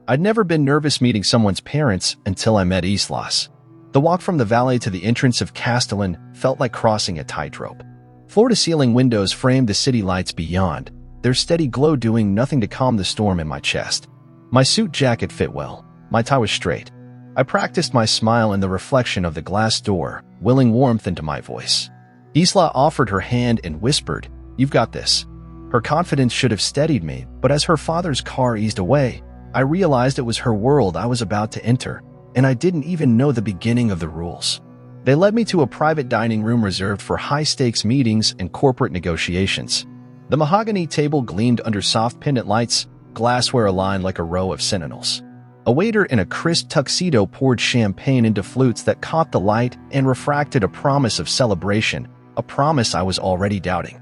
I'd never been nervous meeting someone's parents until I met Islas. The walk from the valley to the entrance of Castellan felt like crossing a tightrope. Floor-to-ceiling windows framed the city lights beyond, their steady glow doing nothing to calm the storm in my chest. My suit jacket fit well. My tie was straight. I practiced my smile in the reflection of the glass door, willing warmth into my voice. Isla offered her hand and whispered, "You've got this." Her confidence should have steadied me, but as her father's car eased away, I realized it was her world I was about to enter, and I didn't even know the beginning of the rules. They led me to a private dining room reserved for high-stakes meetings and corporate negotiations. The mahogany table gleamed under soft pendant lights, glassware aligned like a row of sentinels. A waiter in a crisp tuxedo poured champagne into flutes that caught the light and refracted a promise of celebration, a promise I was already doubting.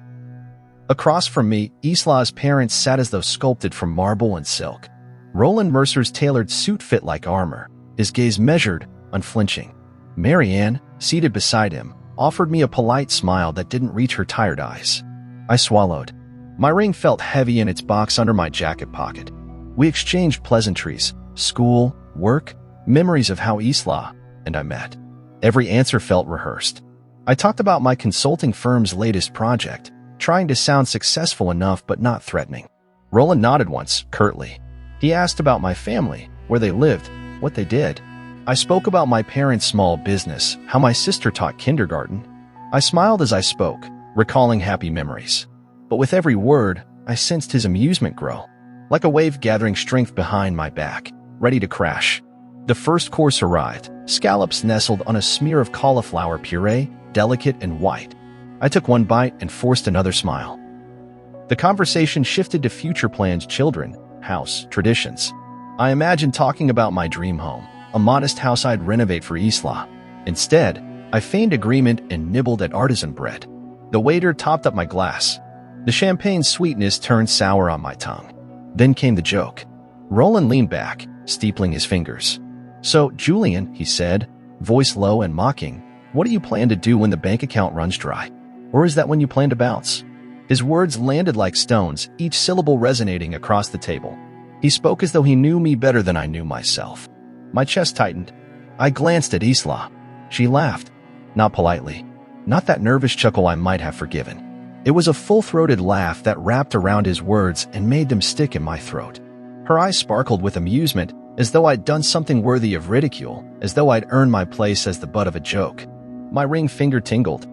Across from me, Isla's parents sat as though sculpted from marble and silk. Roland Mercer's tailored suit fit like armor, his gaze measured, unflinching. Marianne, seated beside him, offered me a polite smile that didn't reach her tired eyes. I swallowed. My ring felt heavy in its box under my jacket pocket. We exchanged pleasantries, school, work, memories of how Isla and I met. Every answer felt rehearsed. I talked about my consulting firm's latest project, trying to sound successful enough but not threatening. Roland nodded once, curtly. He asked about my family, where they lived, what they did. I spoke about my parents' small business, how my sister taught kindergarten. I smiled as I spoke, recalling happy memories. But with every word, I sensed his amusement grow, like a wave gathering strength behind my back, ready to crash. The first course arrived, scallops nestled on a smear of cauliflower puree, delicate and white. I took one bite and forced another smile. The conversation shifted to future plans, children, house, traditions. I imagined talking about my dream home, a modest house I'd renovate for Isla. Instead, I feigned agreement and nibbled at artisan bread. The waiter topped up my glass. The champagne's sweetness turned sour on my tongue. Then came the joke. Roland leaned back, steepling his fingers. "So, Julian," he said, voice low and mocking, "what do you plan to do when the bank account runs dry? Or is that when you plan to bounce?" His words landed like stones, each syllable resonating across the table. He spoke as though he knew me better than I knew myself. My chest tightened. I glanced at Isla. She laughed. Not politely. Not that nervous chuckle I might have forgiven. It was a full-throated laugh that wrapped around his words and made them stick in my throat. Her eyes sparkled with amusement, as though I'd done something worthy of ridicule, as though I'd earned my place as the butt of a joke. My ring finger tingled.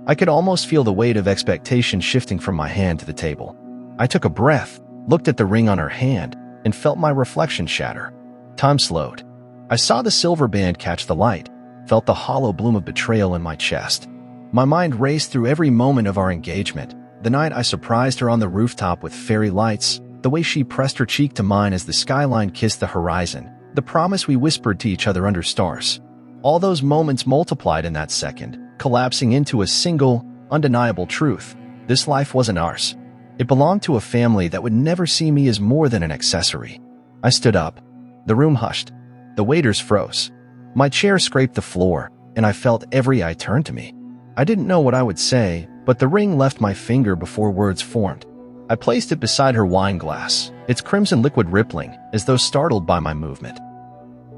I could almost feel the weight of expectation shifting from my hand to the table. I took a breath, looked at the ring on her hand, and felt my reflection shatter. Time slowed. I saw the silver band catch the light, felt the hollow bloom of betrayal in my chest. My mind raced through every moment of our engagement, the night I surprised her on the rooftop with fairy lights, the way she pressed her cheek to mine as the skyline kissed the horizon, the promise we whispered to each other under stars. All those moments multiplied in that second, collapsing into a single, undeniable truth. This life wasn't ours. It belonged to a family that would never see me as more than an accessory. I stood up. The room hushed. The waiters froze. My chair scraped the floor, and I felt every eye turn to me. I didn't know what I would say, but the ring left my finger before words formed. I placed it beside her wine glass, its crimson liquid rippling, as though startled by my movement.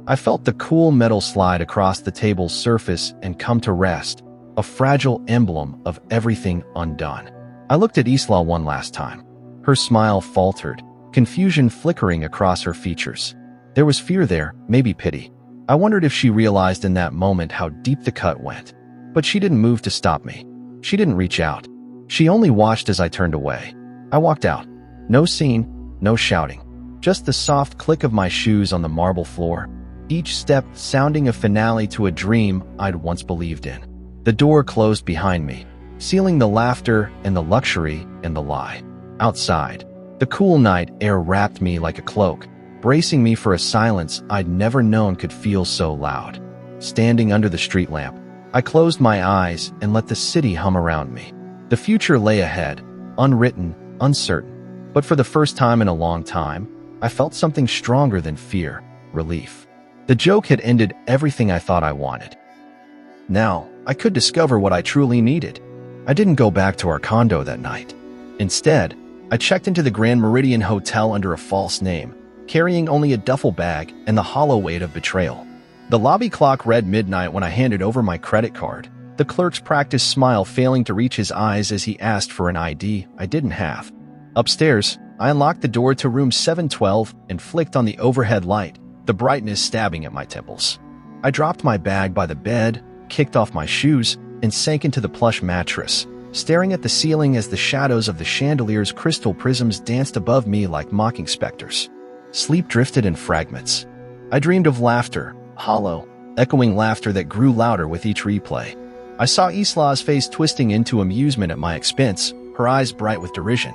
I felt the cool metal slide across the table's surface and come to rest, a fragile emblem of everything undone. I looked at Isla one last time. Her smile faltered, confusion flickering across her features. There was fear there, maybe pity. I wondered if she realized in that moment how deep the cut went. But she didn't move to stop me. She didn't reach out. She only watched as I turned away. I walked out. No scene, no shouting. Just the soft click of my shoes on the marble floor, each step sounding a finale to a dream I'd once believed in. The door closed behind me, sealing the laughter and the luxury and the lie. Outside, the cool night air wrapped me like a cloak, bracing me for a silence I'd never known could feel so loud. Standing under the street lamp, I closed my eyes and let the city hum around me. The future lay ahead, unwritten, uncertain. But for the first time in a long time, I felt something stronger than fear, relief. The joke had ended everything I thought I wanted. Now, I could discover what I truly needed. I didn't go back to our condo that night. Instead, I checked into the Grand Meridian Hotel under a false name, carrying only a duffel bag and the hollow weight of betrayal. The lobby clock read midnight when I handed over my credit card, the clerk's practiced smile failing to reach his eyes as he asked for an ID I didn't have. Upstairs, I unlocked the door to room 712 and flicked on the overhead light, the brightness stabbing at my temples. I dropped my bag by the bed, kicked off my shoes, and sank into the plush mattress, staring at the ceiling as the shadows of the chandelier's crystal prisms danced above me like mocking specters. Sleep drifted in fragments. I dreamed of laughter, hollow, echoing laughter that grew louder with each replay. I saw Isla's face twisting into amusement at my expense, her eyes bright with derision.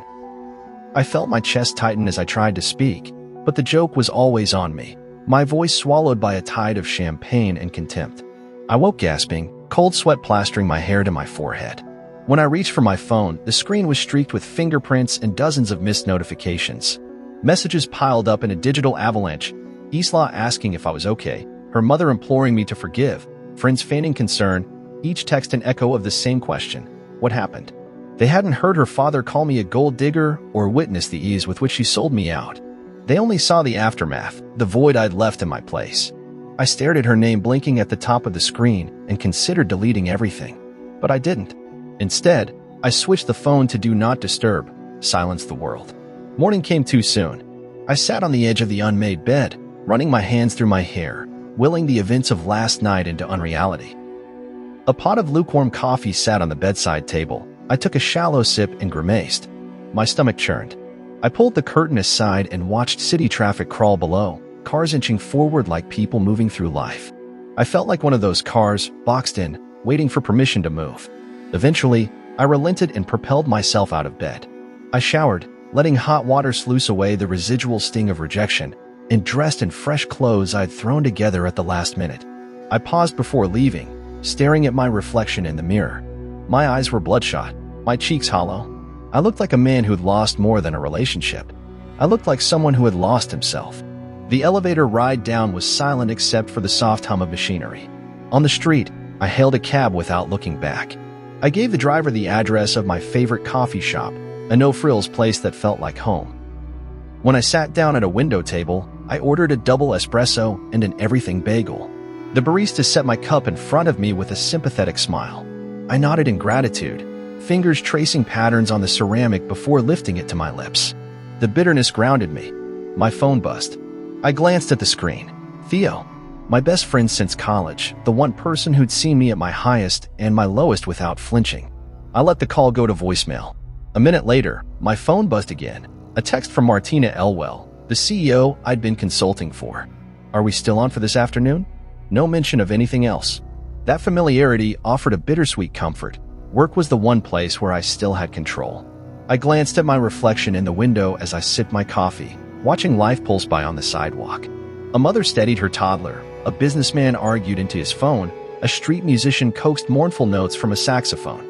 I felt my chest tighten as I tried to speak, but the joke was always on me, my voice swallowed by a tide of champagne and contempt. I woke gasping, cold sweat plastering my hair to my forehead. When I reached for my phone, the screen was streaked with fingerprints and dozens of missed notifications. Messages piled up in a digital avalanche, Isla asking if I was okay, her mother imploring me to forgive, friends feigning concern, each text an echo of the same question: what happened? They hadn't heard her father call me a gold digger or witnessed the ease with which she sold me out. They only saw the aftermath, the void I'd left in my place. I stared at her name blinking at the top of the screen and considered deleting everything. But I didn't. Instead, I switched the phone to Do Not Disturb, silenced the world. Morning came too soon. I sat on the edge of the unmade bed, running my hands through my hair, willing the events of last night into unreality. A pot of lukewarm coffee sat on the bedside table. I took a shallow sip and grimaced. My stomach churned. I pulled the curtain aside and watched city traffic crawl below, cars inching forward like people moving through life. I felt like one of those cars, boxed in, waiting for permission to move. Eventually, I relented and propelled myself out of bed. I showered, letting hot water sluice away the residual sting of rejection, and dressed in fresh clothes I'd thrown together at the last minute. I paused before leaving, staring at my reflection in the mirror. My eyes were bloodshot, my cheeks hollow. I looked like a man who'd lost more than a relationship. I looked like someone who had lost himself. The elevator ride down was silent except for the soft hum of machinery. On the street, I hailed a cab without looking back. I gave the driver the address of my favorite coffee shop, a no-frills place that felt like home. When I sat down at a window table, I ordered a double espresso and an everything bagel. The barista set my cup in front of me with a sympathetic smile. I nodded in gratitude, fingers tracing patterns on the ceramic before lifting it to my lips. The bitterness grounded me. My phone buzzed. I glanced at the screen. Theo, my best friend since college, the one person who'd seen me at my highest and my lowest without flinching. I let the call go to voicemail. A minute later, my phone buzzed again. A text from Martina Elwell, the CEO I'd been consulting for. Are we still on for this afternoon? No mention of anything else. That familiarity offered a bittersweet comfort. Work was the one place where I still had control. I glanced at my reflection in the window as I sipped my coffee, watching life pulse by on the sidewalk. A mother steadied her toddler, a businessman argued into his phone, a street musician coaxed mournful notes from a saxophone.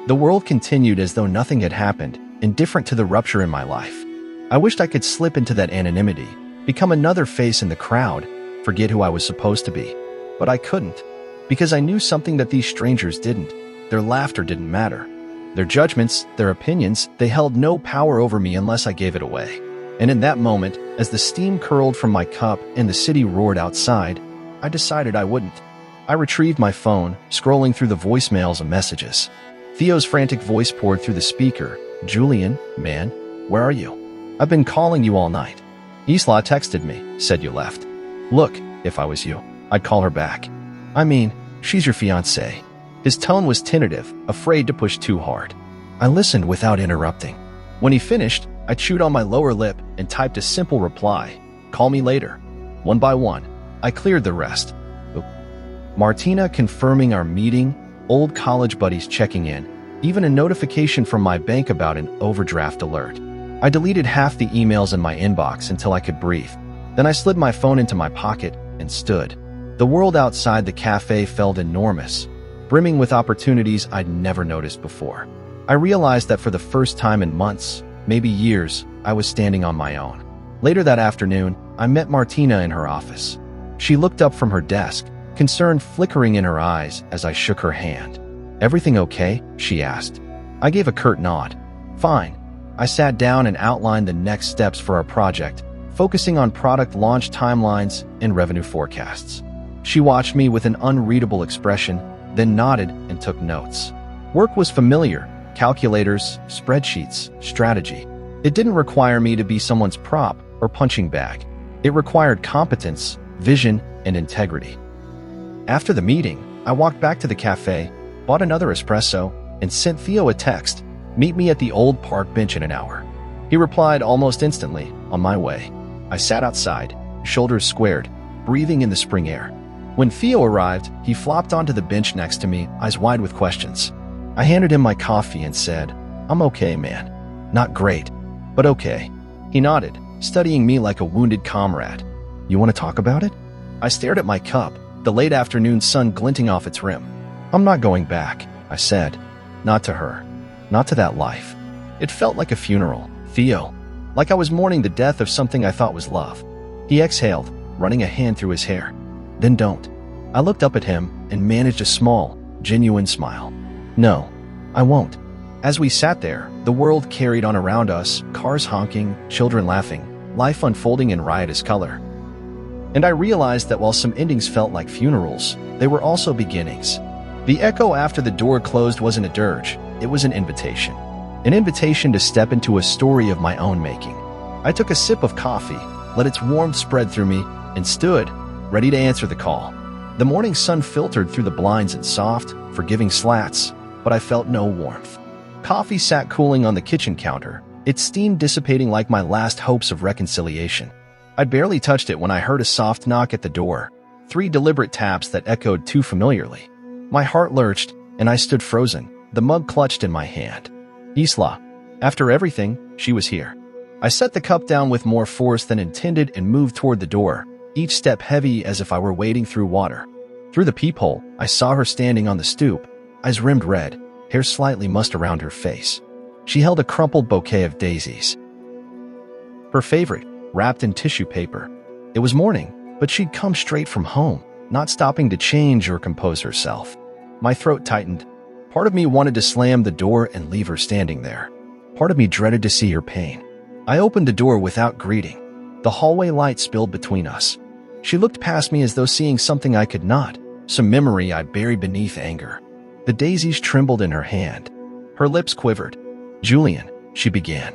The world continued as though nothing had happened, indifferent to the rupture in my life. I wished I could slip into that anonymity, become another face in the crowd, forget who I was supposed to be. But I couldn't, because I knew something that these strangers didn't. Their laughter didn't matter. Their judgments, their opinions, they held no power over me unless I gave it away. And in that moment, as the steam curled from my cup and the city roared outside, I decided I wouldn't. I retrieved my phone, scrolling through the voicemails and messages. Theo's frantic voice poured through the speaker. Julian, man, where are you? I've been calling you all night. Isla texted me, said you left. Look, if I was you, I'd call her back. I mean, she's your fiancée. His tone was tentative, afraid to push too hard. I listened without interrupting. When he finished, I chewed on my lower lip and typed a simple reply. Call me later. One by one, I cleared the rest. Martina confirming our meeting, old college buddies checking in, even a notification from my bank about an overdraft alert. I deleted half the emails in my inbox until I could breathe. Then I slid my phone into my pocket and stood. The world outside the cafe felt enormous, brimming with opportunities I'd never noticed before. I realized that for the first time in months, maybe years, I was standing on my own. Later that afternoon, I met Martina in her office. She looked up from her desk, concern flickering in her eyes as I shook her hand. Everything okay? She asked. I gave a curt nod. Fine. I sat down and outlined the next steps for our project, focusing on product launch timelines and revenue forecasts. She watched me with an unreadable expression, then nodded and took notes. Work was familiar: calculators, spreadsheets, strategy. It didn't require me to be someone's prop or punching bag. It required competence, vision, and integrity. After the meeting, I walked back to the cafe, bought another espresso, and sent Theo a text: "Meet me at the old park bench in an hour." He replied almost instantly, "On my way." I sat outside, shoulders squared, breathing in the spring air. When Theo arrived, he flopped onto the bench next to me, eyes wide with questions. I handed him my coffee and said, "I'm okay, man. Not great, but okay." He nodded, studying me like a wounded comrade. "You want to talk about it?" I stared at my cup, the late afternoon sun glinting off its rim. "I'm not going back," I said. "Not to her. Not to that life." It felt like a funeral, Theo. Like I was mourning the death of something I thought was love. He exhaled, running a hand through his hair. "Then don't." I looked up at him and managed a small, genuine smile. "No, I won't." As we sat there, the world carried on around us, cars honking, children laughing, life unfolding in riotous color. And I realized that while some endings felt like funerals, they were also beginnings. The echo after the door closed wasn't a dirge, it was an invitation. An invitation to step into a story of my own making. I took a sip of coffee, let its warmth spread through me, and stood, ready to answer the call. The morning sun filtered through the blinds in soft, forgiving slats, but I felt no warmth. Coffee sat cooling on the kitchen counter, its steam dissipating like my last hopes of reconciliation. I'd barely touched it when I heard a soft knock at the door, 3 deliberate taps that echoed too familiarly. My heart lurched, and I stood frozen, the mug clutched in my hand. Isla. After everything, she was here. I set the cup down with more force than intended and moved toward the door, each step heavy as if I were wading through water. Through the peephole, I saw her standing on the stoop, eyes rimmed red, hair slightly mussed around her face. She held a crumpled bouquet of daisies. Her favorite, wrapped in tissue paper. It was morning, but she'd come straight from home, not stopping to change or compose herself. My throat tightened. Part of me wanted to slam the door and leave her standing there. Part of me dreaded to see her pain. I opened the door without greeting. The hallway light spilled between us. She looked past me as though seeing something I could not, some memory I buried beneath anger. The daisies trembled in her hand. Her lips quivered. "Julian," she began.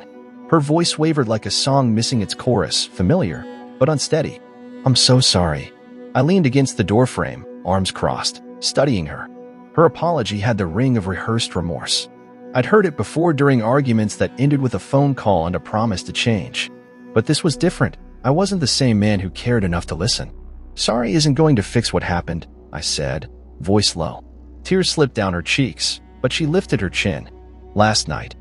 Her voice wavered like a song missing its chorus, familiar, but unsteady. "I'm so sorry." I leaned against the doorframe, arms crossed, studying her. Her apology had the ring of rehearsed remorse. I'd heard it before during arguments that ended with a phone call and a promise to change. But this was different. I wasn't the same man who cared enough to listen. "Sorry isn't going to fix what happened," I said, voice low. Tears slipped down her cheeks, but she lifted her chin. "Last night.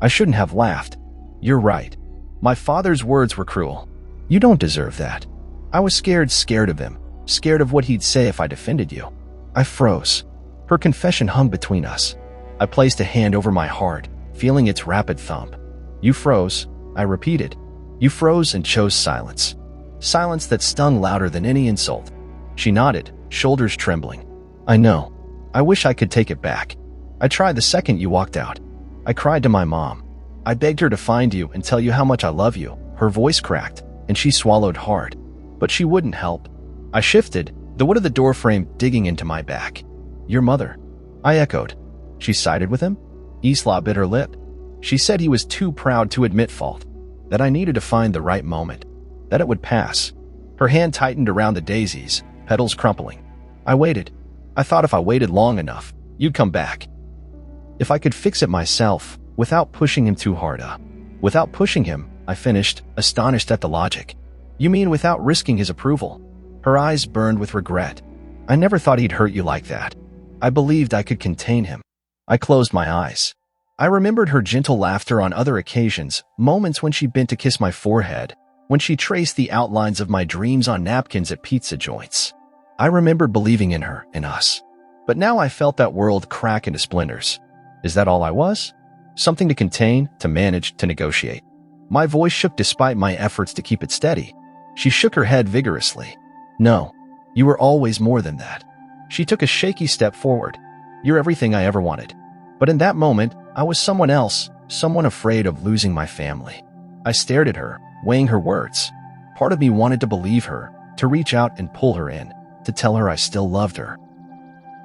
I shouldn't have laughed. You're right. My father's words were cruel. You don't deserve that." I was scared of him, scared of what he'd say if I defended you. I froze. Her confession hung between us. I placed a hand over my heart, feeling its rapid thump. "You froze," I repeated. "You froze and chose silence." Silence that stung louder than any insult. She nodded, shoulders trembling. "I know. I wish I could take it back. I tried the second you walked out. I cried to my mom. I begged her to find you and tell you how much I love you." Her voice cracked, and she swallowed hard. But she wouldn't help. I shifted, the wood of the doorframe digging into my back. "Your mother," I echoed. "She sided with him?" Isla bit her lip. She said he was too proud to admit fault, that I needed to find the right moment, that it would pass. Her hand tightened around the daisies, petals crumpling. I waited. I thought if I waited long enough, you'd come back. If I could fix it myself, without pushing him too hard up. Without pushing him, I finished, astonished at the logic. "You mean without risking his approval?" Her eyes burned with regret. "I never thought he'd hurt you like that. I believed I could contain him." I closed my eyes. I remembered her gentle laughter on other occasions, moments when she bent to kiss my forehead, when she traced the outlines of my dreams on napkins at pizza joints. I remembered believing in her, in us. But now I felt that world crack into splinters. Is that all I was? Something to contain, to manage, to negotiate. My voice shook despite my efforts to keep it steady. She shook her head vigorously. "No, you were always more than that." She took a shaky step forward. "You're everything I ever wanted." But in that moment, I was someone else, someone afraid of losing my family. I stared at her, weighing her words. Part of me wanted to believe her, to reach out and pull her in, to tell her I still loved her.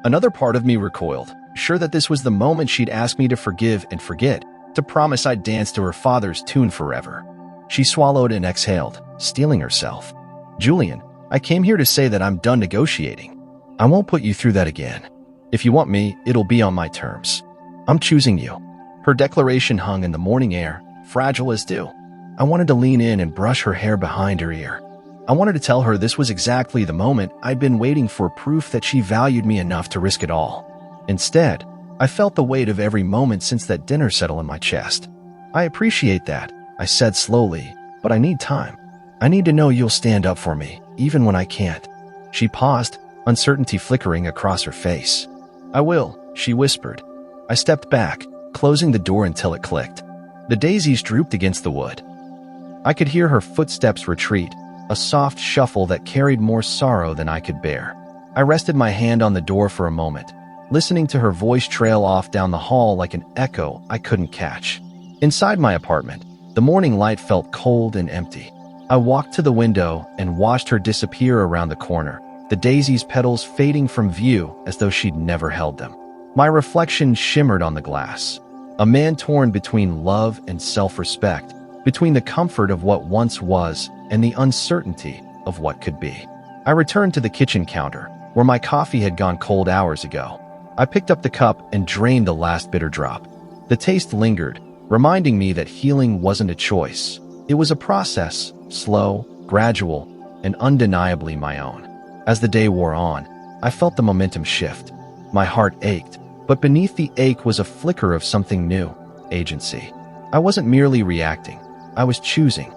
Another part of me recoiled, sure that this was the moment she'd ask me to forgive and forget, to promise I'd dance to her father's tune forever. She swallowed and exhaled, steeling herself. Julian, I came here to say that I'm done negotiating. I won't put you through that again. If you want me, it'll be on my terms. I'm choosing you. Her declaration hung in the morning air, fragile as dew. I wanted to lean in and brush her hair behind her ear. I wanted to tell her this was exactly the moment I'd been waiting for, proof that she valued me enough to risk it all. Instead, I felt the weight of every moment since that dinner settle in my chest. I appreciate that, I said slowly, but I need time. I need to know you'll stand up for me, even when I can't. She paused, uncertainty flickering across her face. I will, she whispered. I stepped back, closing the door until it clicked. The daisies drooped against the wood. I could hear her footsteps retreat, a soft shuffle that carried more sorrow than I could bear. I rested my hand on the door for a moment, listening to her voice trail off down the hall like an echo I couldn't catch. Inside my apartment, the morning light felt cold and empty. I walked to the window and watched her disappear around the corner, the daisy's petals fading from view as though she'd never held them. My reflection shimmered on the glass. A man torn between love and self-respect, between the comfort of what once was and the uncertainty of what could be. I returned to the kitchen counter, where my coffee had gone cold hours ago. I picked up the cup and drained the last bitter drop. The taste lingered, reminding me that healing wasn't a choice. It was a process, slow, gradual, and undeniably my own. As the day wore on, I felt the momentum shift. My heart ached, but beneath the ache was a flicker of something new, agency. I wasn't merely reacting, I was choosing.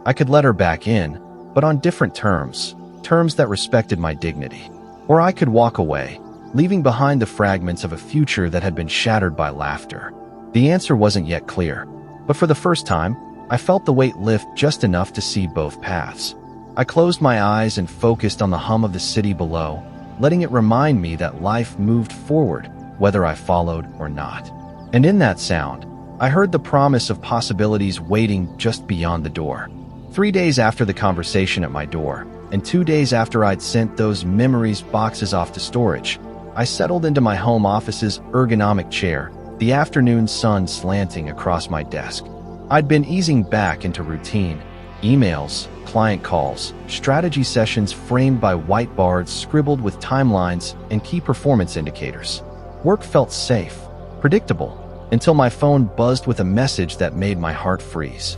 I could let her back in, but on different terms, terms that respected my dignity. Or I could walk away, leaving behind the fragments of a future that had been shattered by laughter. The answer wasn't yet clear, but for the first time, I felt the weight lift just enough to see both paths. I closed my eyes and focused on the hum of the city below, letting it remind me that life moved forward, whether I followed or not. And in that sound, I heard the promise of possibilities waiting just beyond the door. 3 days after the conversation at my door, and 2 days after I'd sent those memories boxes off to storage, I settled into my home office's ergonomic chair, the afternoon sun slanting across my desk. I'd been easing back into routine, emails, client calls, strategy sessions framed by whiteboards scribbled with timelines and key performance indicators. Work felt safe, predictable, until my phone buzzed with a message that made my heart freeze.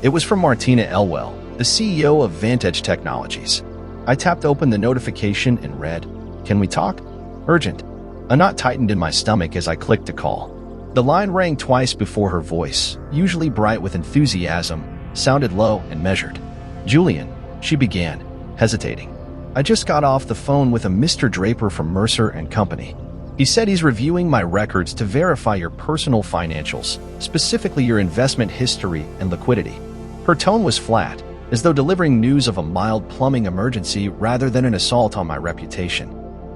It was from Martina Elwell, the CEO of Vantage Technologies. I tapped open the notification and read, "Can we talk? Urgent." A knot tightened in my stomach as I clicked to call. The line rang twice before her voice, usually bright with enthusiasm, sounded low and measured. "Julian," she began, hesitating. "I just got off the phone with a Mr. Draper from Mercer and Company. He said he's reviewing my records to verify your personal financials, specifically your investment history and liquidity." Her tone was flat, as though delivering news of a mild plumbing emergency rather than an assault on my reputation.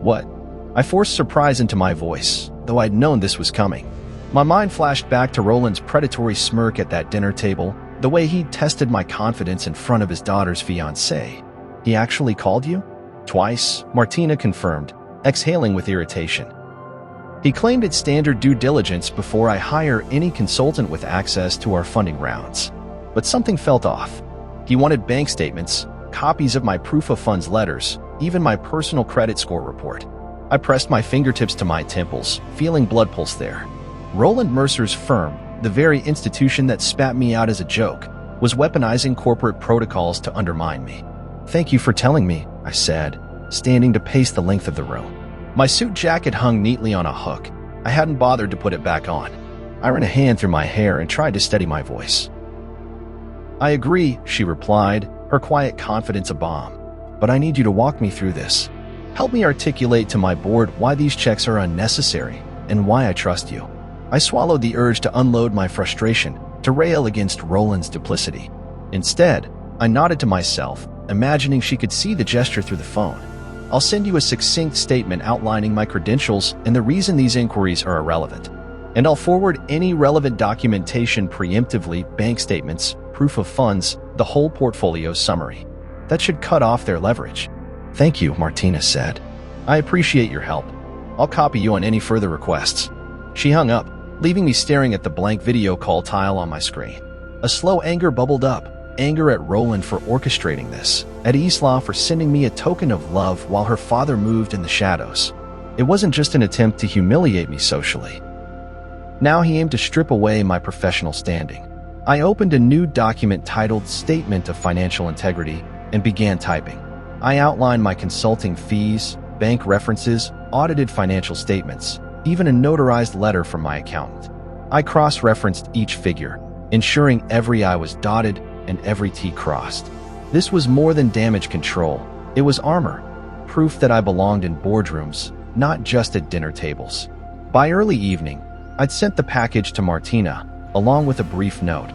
"What?" I forced surprise into my voice, though I'd known this was coming. My mind flashed back to Roland's predatory smirk at that dinner table, the way he'd tested my confidence in front of his daughter's fiancé. "He actually called you?" "Twice," Martina confirmed, exhaling with irritation. "He claimed it's standard due diligence before I hire any consultant with access to our funding rounds. But something felt off. He wanted bank statements, copies of my proof of funds letters, even my personal credit score report." I pressed my fingertips to my temples, feeling blood pulse there. Roland Mercer's firm, the very institution that spat me out as a joke, was weaponizing corporate protocols to undermine me. "Thank you for telling me," I said, standing to pace the length of the room. My suit jacket hung neatly on a hook. I hadn't bothered to put it back on. I ran a hand through my hair and tried to steady my voice. "I agree," she replied, her quiet confidence a bomb. "But I need you to walk me through this. Help me articulate to my board why these checks are unnecessary and why I trust you." I swallowed the urge to unload my frustration, to rail against Roland's duplicity. Instead, I nodded to myself, imagining she could see the gesture through the phone. "I'll send you a succinct statement outlining my credentials and the reason these inquiries are irrelevant. And I'll forward any relevant documentation preemptively, bank statements, proof of funds, the whole portfolio summary. That should cut off their leverage. Thank you, Martina said. I appreciate your help. I'll copy you on any further requests. She hung up, leaving me staring at the blank video call tile on my screen. A slow anger bubbled up. Anger at Roland for orchestrating this, at Isla for sending me a token of love while her father moved in the shadows. It wasn't just an attempt to humiliate me socially. Now he aimed to strip away my professional standing. I opened a new document titled Statement of Financial Integrity and began typing. I outlined my consulting fees, bank references, audited financial statements, even a notarized letter from my accountant. I cross-referenced each figure, ensuring every I was dotted and every T crossed. This was more than damage control. It was armor, proof that I belonged in boardrooms, not just at dinner tables. By early evening, I'd sent the package to Martina, along with a brief note.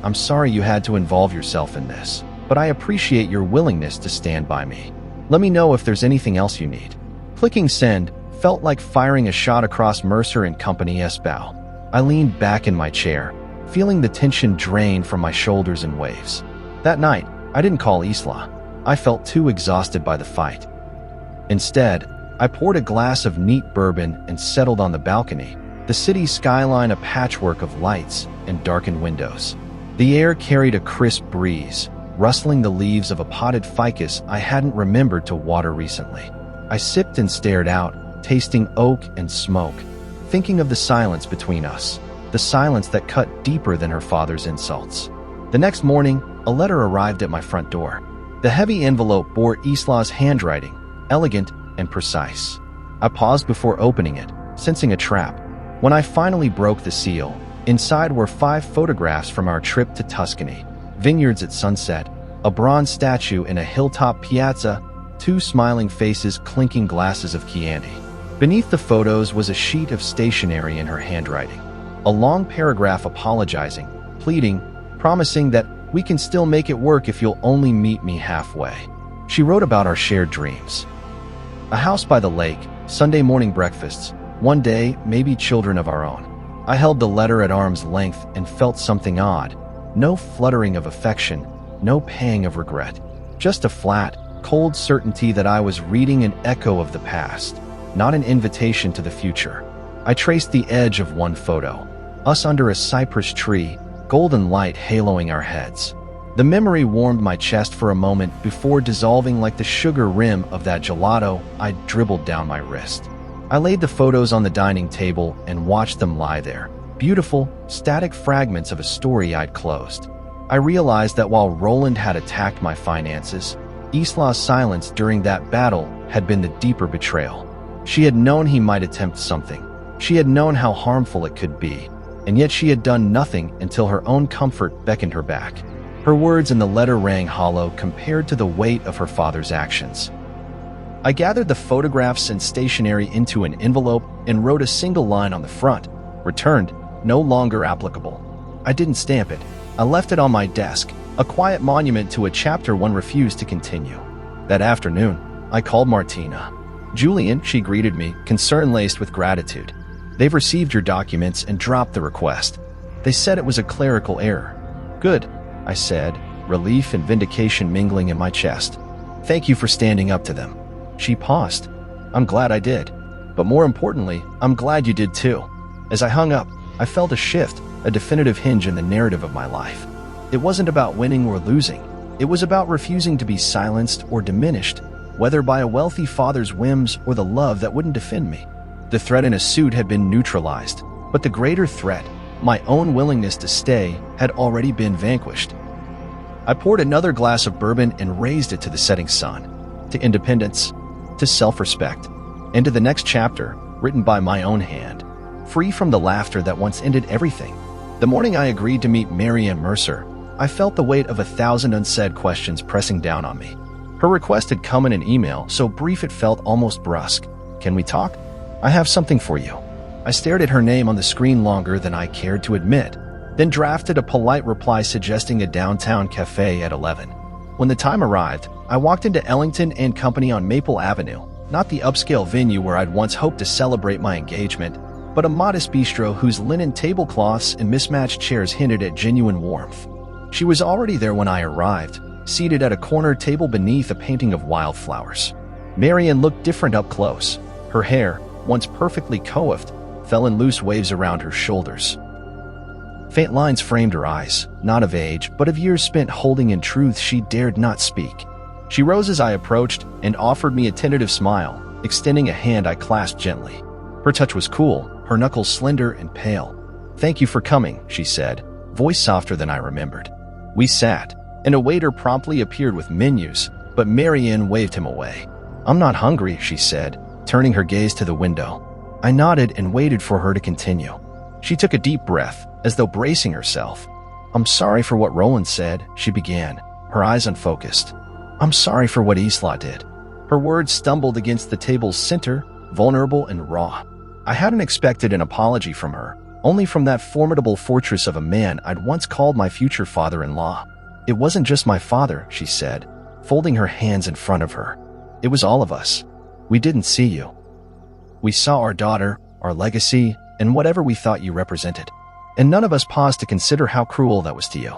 I'm sorry you had to involve yourself in this, but I appreciate your willingness to stand by me. Let me know if there's anything else you need. Clicking send felt like firing a shot across Mercer and Company's bow. I leaned back in my chair, feeling the tension drain from my shoulders in waves. That night, I didn't call Isla. I felt too exhausted by the fight. Instead, I poured a glass of neat bourbon and settled on the balcony, the city's skyline a patchwork of lights and darkened windows. The air carried a crisp breeze, rustling the leaves of a potted ficus I hadn't remembered to water recently. I sipped and stared out, tasting oak and smoke, thinking of the silence between us. The silence that cut deeper than her father's insults. The next morning, a letter arrived at my front door. The heavy envelope bore Isla's handwriting, elegant and precise. I paused before opening it, sensing a trap. When I finally broke the seal, inside were 5 photographs from our trip to Tuscany, vineyards at sunset, a bronze statue in a hilltop piazza, 2 smiling faces clinking glasses of Chianti. Beneath the photos was a sheet of stationery in her handwriting. A long paragraph apologizing, pleading, promising that we can still make it work if you'll only meet me halfway. She wrote about our shared dreams. A house by the lake, Sunday morning breakfasts, one day, maybe children of our own. I held the letter at arm's length and felt something odd. No fluttering of affection, no pang of regret. Just a flat, cold certainty that I was reading an echo of the past, not an invitation to the future. I traced the edge of one photo. Us under a cypress tree, golden light haloing our heads. The memory warmed my chest for a moment before dissolving like the sugar rim of that gelato I'd dribbled down my wrist. I laid the photos on the dining table and watched them lie there, beautiful, static fragments of a story I'd closed. I realized that while Roland had attacked my finances, Isla's silence during that battle had been the deeper betrayal. She had known he might attempt something. She had known how harmful it could be. And yet she had done nothing until her own comfort beckoned her back. Her words in the letter rang hollow compared to the weight of her father's actions. I gathered the photographs and stationery into an envelope and wrote a single line on the front, returned, no longer applicable. I didn't stamp it. I left it on my desk, a quiet monument to a chapter one refused to continue. That afternoon, I called Martina. Julian, she greeted me, concern-laced with gratitude. They've received your documents and dropped the request. They said it was a clerical error. Good, I said, relief and vindication mingling in my chest. Thank you for standing up to them. She paused. I'm glad I did. But more importantly, I'm glad you did too. As I hung up, I felt a shift, a definitive hinge in the narrative of my life. It wasn't about winning or losing. It was about refusing to be silenced or diminished, whether by a wealthy father's whims or the love that wouldn't defend me. The threat in a suit had been neutralized, but the greater threat, my own willingness to stay, had already been vanquished. I poured another glass of bourbon and raised it to the setting sun, to independence, to self-respect, and to the next chapter, written by my own hand, free from the laughter that once ended everything. The morning I agreed to meet Marianne Mercer, I felt the weight of 1,000 unsaid questions pressing down on me. Her request had come in an email, so brief it felt almost brusque. Can we talk? I have something for you. I stared at her name on the screen longer than I cared to admit, then drafted a polite reply suggesting a downtown cafe at 11. When the time arrived, I walked into Ellington and Company on Maple Avenue, not the upscale venue where I'd once hoped to celebrate my engagement, but a modest bistro whose linen tablecloths and mismatched chairs hinted at genuine warmth. She was already there when I arrived, seated at a corner table beneath a painting of wildflowers. Marianne looked different up close. Her hair, once perfectly coiffed, fell in loose waves around her shoulders. Faint lines framed her eyes, not of age, but of years spent holding in truth she dared not speak. She rose as I approached and offered me a tentative smile, extending a hand I clasped gently. Her touch was cool, her knuckles slender and pale. "Thank you for coming," she said, voice softer than I remembered. We sat, and a waiter promptly appeared with menus, but Marianne waved him away. "I'm not hungry," she said, turning her gaze to the window. I nodded and waited for her to continue. She took a deep breath, as though bracing herself. "I'm sorry for what Roland said," she began, her eyes unfocused. "I'm sorry for what Isla did." Her words stumbled against the table's center, vulnerable and raw. I hadn't expected an apology from her, only from that formidable fortress of a man I'd once called my future father-in-law. "It wasn't just my father," she said, folding her hands in front of her. "It was all of us. We didn't see you. We saw our daughter, our legacy, and whatever we thought you represented. And none of us paused to consider how cruel that was to you."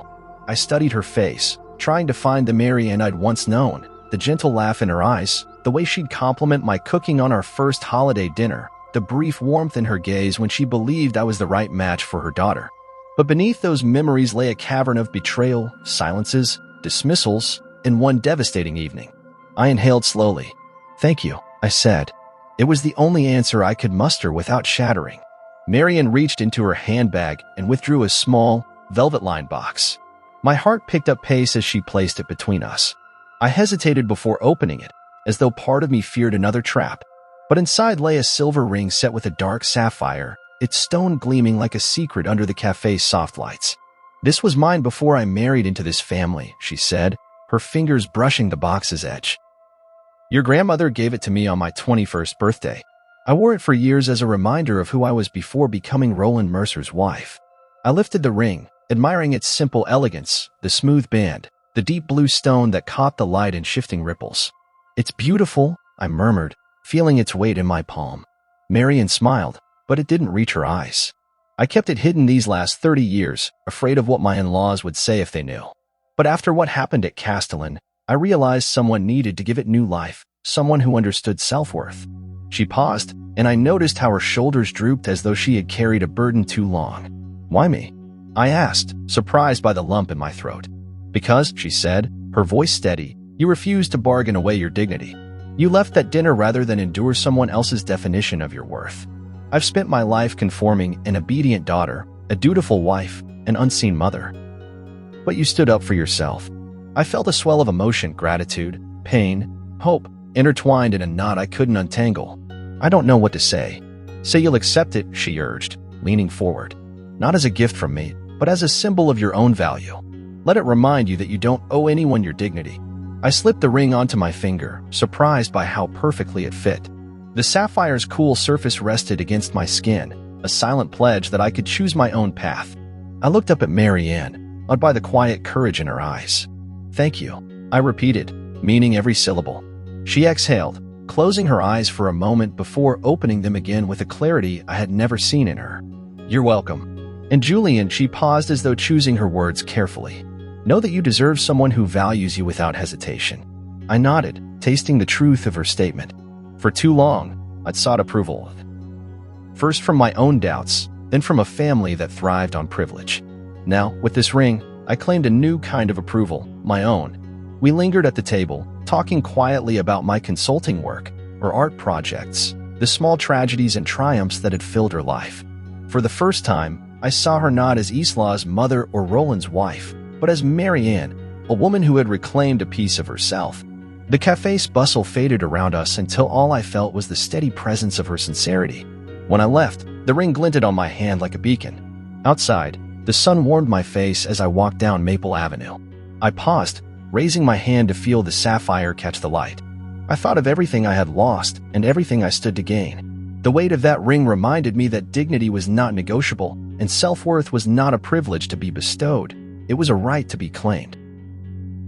I studied her face, trying to find the Marianne I'd once known, the gentle laugh in her eyes, the way she'd compliment my cooking on our first holiday dinner, the brief warmth in her gaze when she believed I was the right match for her daughter. But beneath those memories lay a cavern of betrayal, silences, dismissals, and one devastating evening. I inhaled slowly. "Thank you," I said. It was the only answer I could muster without shattering. Marianne reached into her handbag and withdrew a small, velvet-lined box. My heart picked up pace as she placed it between us. I hesitated before opening it, as though part of me feared another trap. But inside lay a silver ring set with a dark sapphire, its stone gleaming like a secret under the cafe's soft lights. "This was mine before I married into this family," she said, her fingers brushing the box's edge. "Your grandmother gave it to me on my 21st birthday. I wore it for years as a reminder of who I was before becoming Roland Mercer's wife." I lifted the ring, admiring its simple elegance, the smooth band, the deep blue stone that caught the light in shifting ripples. "It's beautiful," I murmured, feeling its weight in my palm. Marianne smiled, but it didn't reach her eyes. "I kept it hidden these last 30 years, afraid of what my in-laws would say if they knew. But after what happened at Castellan, I realized someone needed to give it new life, someone who understood self-worth." She paused, and I noticed how her shoulders drooped as though she had carried a burden too long. "Why me?" I asked, surprised by the lump in my throat. "Because," she said, her voice steady, "you refused to bargain away your dignity. You left that dinner rather than endure someone else's definition of your worth. I've spent my life conforming an obedient daughter, a dutiful wife, an unseen mother. But you stood up for yourself." I felt a swell of emotion, gratitude, pain, hope, intertwined in a knot I couldn't untangle. "I don't know what to say." "Say you'll accept it," she urged, leaning forward. "Not as a gift from me, but as a symbol of your own value. Let it remind you that you don't owe anyone your dignity." I slipped the ring onto my finger, surprised by how perfectly it fit. The sapphire's cool surface rested against my skin, a silent pledge that I could choose my own path. I looked up at Marianne, awed by the quiet courage in her eyes. "Thank you," I repeated, meaning every syllable. She exhaled, closing her eyes for a moment before opening them again with a clarity I had never seen in her. "You're welcome." And Julian, she paused as though choosing her words carefully. "Know that you deserve someone who values you without hesitation." I nodded, tasting the truth of her statement. For too long, I'd sought approval. First from my own doubts, then from a family that thrived on privilege. Now, with this ring, I claimed a new kind of approval, my own. We lingered at the table, talking quietly about my consulting work, or art projects, the small tragedies and triumphs that had filled her life. For the first time, I saw her not as Isla's mother or Roland's wife, but as Marianne, a woman who had reclaimed a piece of herself. The cafe's bustle faded around us until all I felt was the steady presence of her sincerity. When I left, the ring glinted on my hand like a beacon. Outside, the sun warmed my face as I walked down Maple Avenue. I paused, raising my hand to feel the sapphire catch the light. I thought of everything I had lost and everything I stood to gain. The weight of that ring reminded me that dignity was not negotiable, and self-worth was not a privilege to be bestowed. It was a right to be claimed.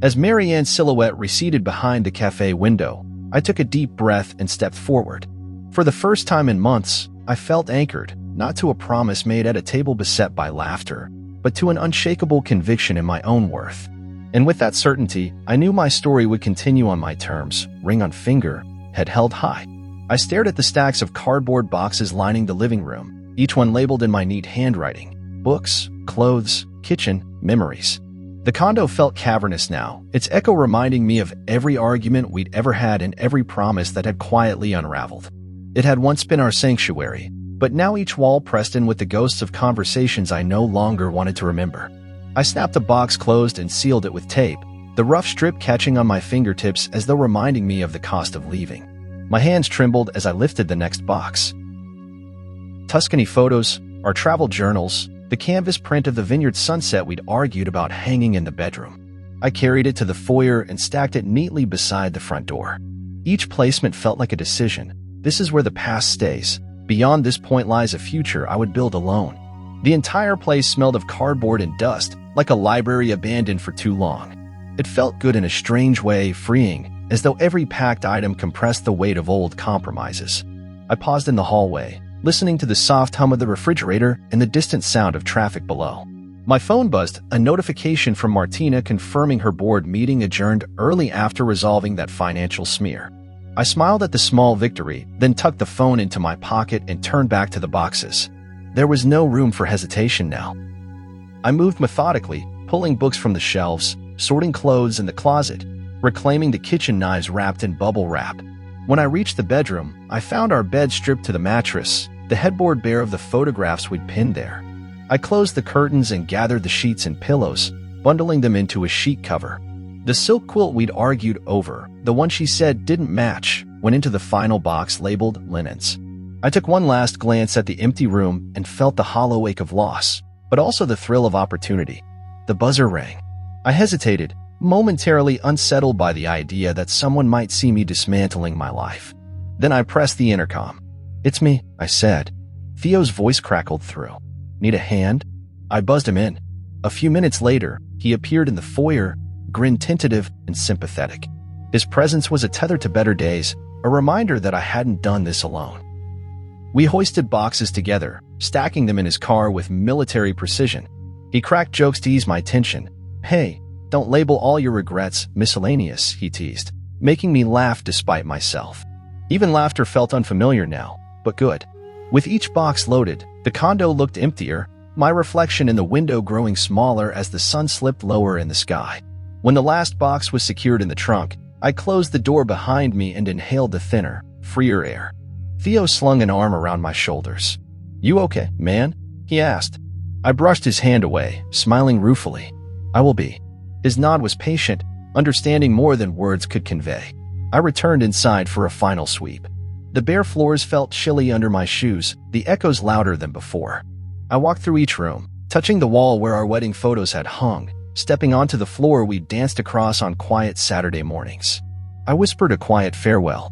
As Marianne's silhouette receded behind the cafe window, I took a deep breath and stepped forward. For the first time in months, I felt anchored, not to a promise made at a table beset by laughter, but but to an unshakable conviction in my own worth. And with that certainty, I knew my story would continue on my terms, ring on finger, head held high. I stared at the stacks of cardboard boxes lining the living room, each one labeled in my neat handwriting: books, clothes, kitchen, memories. The condo felt cavernous now, its echo reminding me of every argument we'd ever had and every promise that had quietly unraveled. It had once been our sanctuary, but now each wall pressed in with the ghosts of conversations I no longer wanted to remember. I snapped the box closed and sealed it with tape, the rough strip catching on my fingertips as though reminding me of the cost of leaving. My hands trembled as I lifted the next box. Tuscany photos, our travel journals, the canvas print of the vineyard sunset we'd argued about hanging in the bedroom. I carried it to the foyer and stacked it neatly beside the front door. Each placement felt like a decision. This is where the past stays. Beyond this point lies a future I would build alone. The entire place smelled of cardboard and dust, like a library abandoned for too long. It felt good in a strange way, freeing, as though every packed item compressed the weight of old compromises. I paused in the hallway, listening to the soft hum of the refrigerator and the distant sound of traffic below. My phone buzzed, a notification from Martina confirming her board meeting adjourned early after resolving that financial smear. I smiled at the small victory, then tucked the phone into my pocket and turned back to the boxes. There was no room for hesitation now. I moved methodically, pulling books from the shelves, sorting clothes in the closet, reclaiming the kitchen knives wrapped in bubble wrap. When I reached the bedroom, I found our bed stripped to the mattress, the headboard bare of the photographs we'd pinned there. I closed the curtains and gathered the sheets and pillows, bundling them into a sheet cover. The silk quilt we'd argued over, the one she said didn't match, went into the final box labeled linens. I took one last glance at the empty room and felt the hollow ache of loss, but also the thrill of opportunity. The buzzer rang. I hesitated, momentarily unsettled by the idea that someone might see me dismantling my life. Then I pressed the intercom. "It's me," I said. Theo's voice crackled through. "Need a hand?" I buzzed him in. A few minutes later, he appeared in the foyer, grin tentative and sympathetic. His presence was a tether to better days, a reminder that I hadn't done this alone. We hoisted boxes together, stacking them in his car with military precision. He cracked jokes to ease my tension. "Hey, don't label all your regrets miscellaneous," he teased, making me laugh despite myself. Even laughter felt unfamiliar now, but good. With each box loaded, the condo looked emptier, my reflection in the window growing smaller as the sun slipped lower in the sky. When the last box was secured in the trunk, I closed the door behind me and inhaled the thinner, freer air. Theo slung an arm around my shoulders. "You okay, man?" he asked. I brushed his hand away, smiling ruefully. "I will be." His nod was patient, understanding more than words could convey. I returned inside for a final sweep. The bare floors felt chilly under my shoes, the echoes louder than before. I walked through each room, touching the wall where our wedding photos had hung, stepping onto the floor we danced across on quiet Saturday mornings. I whispered a quiet farewell.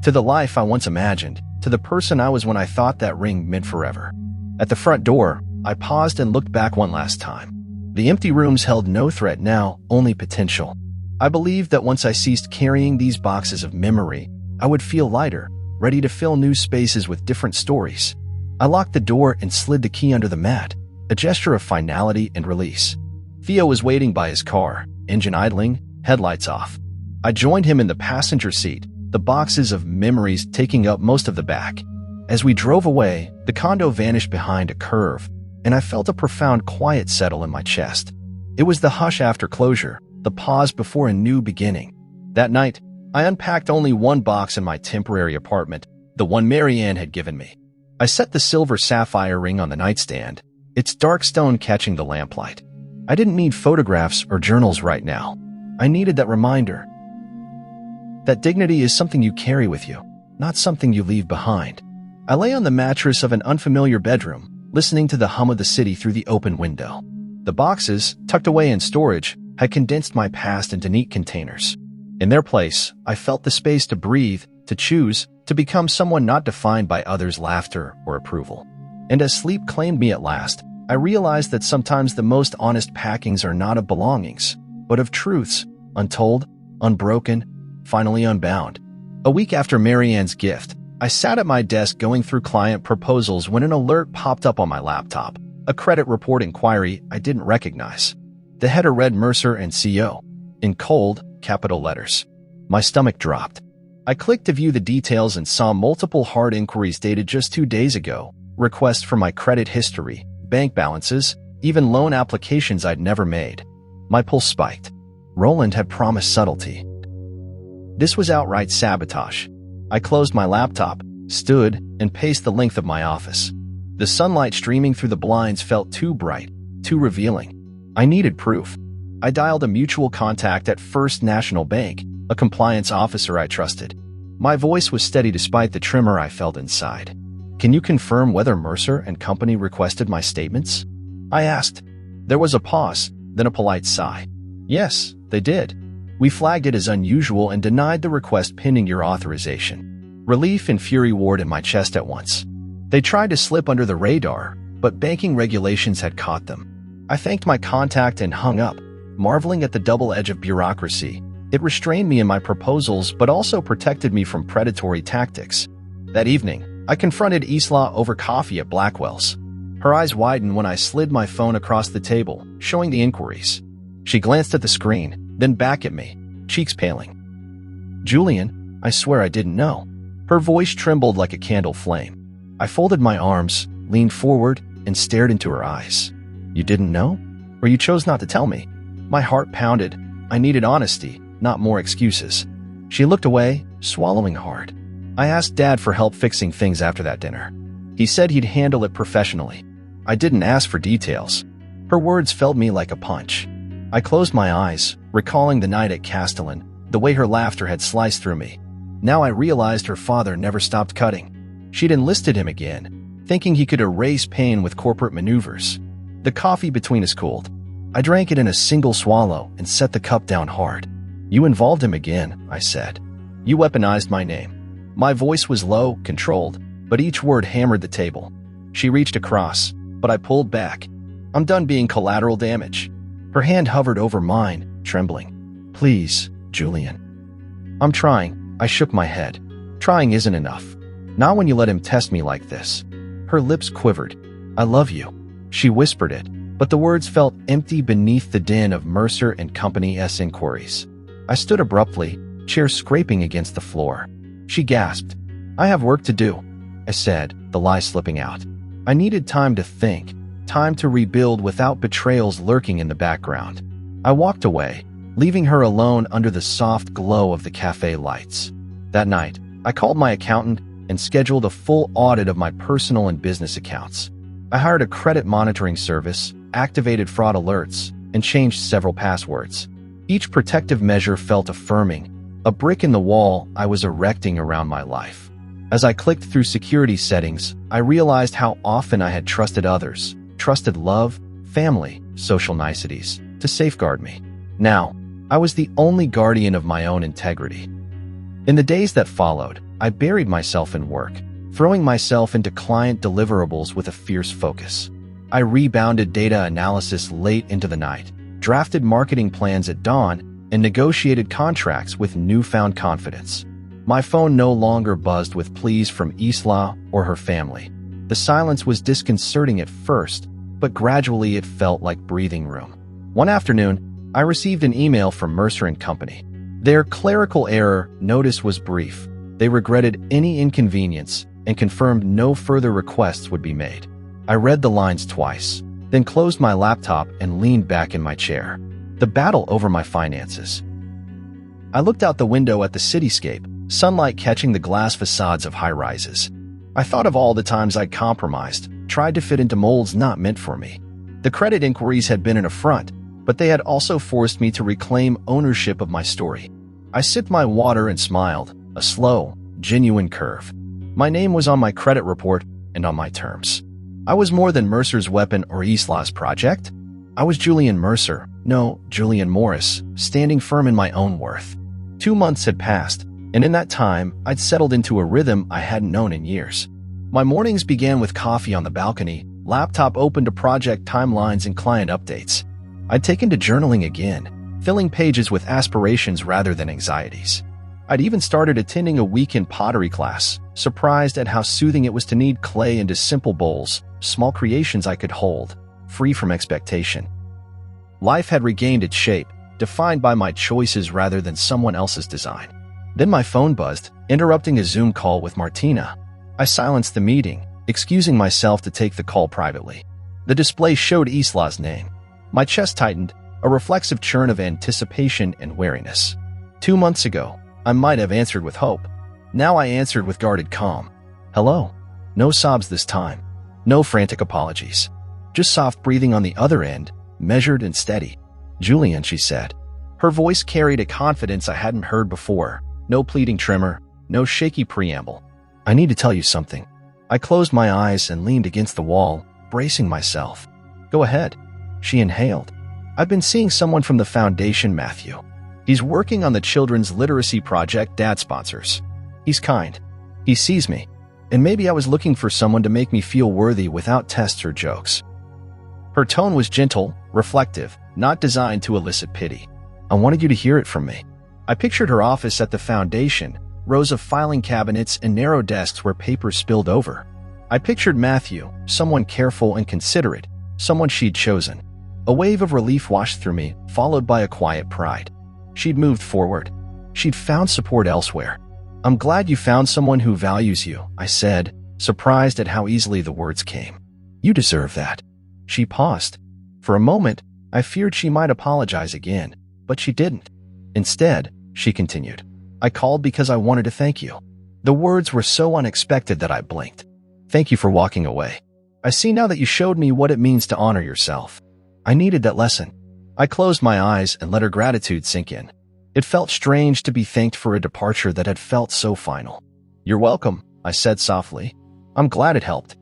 To the life I once imagined, to the person I was when I thought that ring meant forever. At the front door, I paused and looked back one last time. The empty rooms held no threat now, only potential. I believed that once I ceased carrying these boxes of memory, I would feel lighter, ready to fill new spaces with different stories. I locked the door and slid the key under the mat, a gesture of finality and release. Theo was waiting by his car, engine idling, headlights off. I joined him in the passenger seat, the boxes of memories taking up most of the back. As we drove away, the condo vanished behind a curve, and I felt a profound quiet settle in my chest. It was the hush after closure, the pause before a new beginning. That night, I unpacked only one box in my temporary apartment, the one Marianne had given me. I set the silver sapphire ring on the nightstand, its dark stone catching the lamplight. I didn't need photographs or journals right now. I needed that reminder. That dignity is something you carry with you, not something you leave behind. I lay on the mattress of an unfamiliar bedroom, listening to the hum of the city through the open window. The boxes, tucked away in storage, had condensed my past into neat containers. In their place, I felt the space to breathe, to choose, to become someone not defined by others' laughter or approval. And as sleep claimed me at last, I realized that sometimes the most honest packings are not of belongings, but of truths, untold, unbroken, finally unbound. A week after Marianne's gift, I sat at my desk going through client proposals when an alert popped up on my laptop. A credit report inquiry I didn't recognize. The header read Mercer and CO in cold, capital letters. My stomach dropped. I clicked to view the details and saw multiple hard inquiries dated just 2 days ago, requests for my credit history, bank balances, even loan applications I'd never made. My pulse spiked. Roland had promised subtlety. This was outright sabotage. I closed my laptop, stood, and paced the length of my office. The sunlight streaming through the blinds felt too bright, too revealing. I needed proof. I dialed a mutual contact at First National Bank, a compliance officer I trusted. My voice was steady despite the tremor I felt inside. "Can you confirm whether Mercer and Company requested my statements?" I asked. There was a pause, then a polite sigh. "Yes, they did. We flagged it as unusual and denied the request pending your authorization." Relief and fury warred in my chest at once. They tried to slip under the radar, but banking regulations had caught them. I thanked my contact and hung up, marveling at the double edge of bureaucracy. It restrained me in my proposals but also protected me from predatory tactics. That evening, I confronted Isla over coffee at Blackwell's. Her eyes widened when I slid my phone across the table, showing the inquiries. She glanced at the screen, then back at me, cheeks paling. "Julian, I swear I didn't know." Her voice trembled like a candle flame. I folded my arms, leaned forward, and stared into her eyes. "You didn't know? Or you chose not to tell me?" My heart pounded. I needed honesty, not more excuses. She looked away, swallowing hard. I asked Dad for help fixing things after that dinner. He said he'd handle it professionally. I didn't ask for details. Her words felt me like a punch. I closed my eyes, recalling the night at Castellan, the way her laughter had sliced through me. Now I realized her father never stopped cutting. She'd enlisted him again, thinking he could erase pain with corporate maneuvers. The coffee between us cooled. I drank it in a single swallow and set the cup down hard. "You involved him again," I said. "You weaponized my name." My voice was low, controlled, but each word hammered the table. She reached across, but I pulled back. "I'm done being collateral damage." Her hand hovered over mine, trembling. "Please, Julian." "I'm trying." I shook my head. "Trying isn't enough. Not when you let him test me like this." Her lips quivered. "I love you." She whispered it, but the words felt empty beneath the din of Mercer and Company's inquiries. I stood abruptly, chair scraping against the floor. She gasped. "I have work to do," I said, the lie slipping out. I needed time to think, time to rebuild without betrayals lurking in the background. I walked away, leaving her alone under the soft glow of the cafe lights. That night, I called my accountant and scheduled a full audit of my personal and business accounts. I hired a credit monitoring service, activated fraud alerts, and changed several passwords. Each protective measure felt affirming, a brick in the wall I was erecting around my life. As I clicked through security settings, I realized how often I had trusted others, trusted love, family, social niceties, to safeguard me. Now, I was the only guardian of my own integrity. In the days that followed, I buried myself in work, throwing myself into client deliverables with a fierce focus. I rebounded data analysis late into the night, drafted marketing plans at dawn, and negotiated contracts with newfound confidence. My phone no longer buzzed with pleas from Isla or her family. The silence was disconcerting at first, but gradually it felt like breathing room. One afternoon, I received an email from Mercer and Company. Their clerical error notice was brief. They regretted any inconvenience and confirmed no further requests would be made. I read the lines twice, then closed my laptop and leaned back in my chair. The battle over my finances. I looked out the window at the cityscape, sunlight catching the glass facades of high-rises. I thought of all the times I'd compromised, tried to fit into molds not meant for me. The credit inquiries had been an affront, but they had also forced me to reclaim ownership of my story. I sipped my water and smiled, a slow, genuine curve. My name was on my credit report and on my terms. I was more than Mercer's weapon or Isla's project. I was Julian Mercer, no, Julian Morris, standing firm in my own worth. 2 months had passed, and in that time, I'd settled into a rhythm I hadn't known in years. My mornings began with coffee on the balcony, laptop open to project timelines and client updates. I'd taken to journaling again, filling pages with aspirations rather than anxieties. I'd even started attending a weekend pottery class, surprised at how soothing it was to knead clay into simple bowls, small creations I could hold, free from expectation. Life had regained its shape, defined by my choices rather than someone else's design. Then my phone buzzed, interrupting a Zoom call with Martina. I silenced the meeting, excusing myself to take the call privately. The display showed Isla's name. My chest tightened, a reflexive churn of anticipation and wariness. 2 months ago, I might have answered with hope. Now I answered with guarded calm. Hello. No sobs this time. No frantic apologies. Just soft breathing on the other end, measured and steady. Julian, she said. Her voice carried a confidence I hadn't heard before. No pleading tremor, no shaky preamble. I need to tell you something. I closed my eyes and leaned against the wall, bracing myself. Go ahead. She inhaled. I've been seeing someone from the foundation, Matthew. He's working on the children's literacy project Dad sponsors. He's kind. He sees me. And maybe I was looking for someone to make me feel worthy without tests or jokes. Her tone was gentle, reflective, not designed to elicit pity. I wanted you to hear it from me. I pictured her office at the foundation, rows of filing cabinets and narrow desks where papers spilled over. I pictured Matthew, someone careful and considerate, someone she'd chosen. A wave of relief washed through me, followed by a quiet pride. She'd moved forward. She'd found support elsewhere. I'm glad you found someone who values you, I said, surprised at how easily the words came. You deserve that. She paused. For a moment, I feared she might apologize again, but she didn't. Instead, she continued, I called because I wanted to thank you. The words were so unexpected that I blinked. Thank you for walking away. I see now that you showed me what it means to honor yourself. I needed that lesson. I closed my eyes and let her gratitude sink in. It felt strange to be thanked for a departure that had felt so final. You're welcome, I said softly. I'm glad it helped.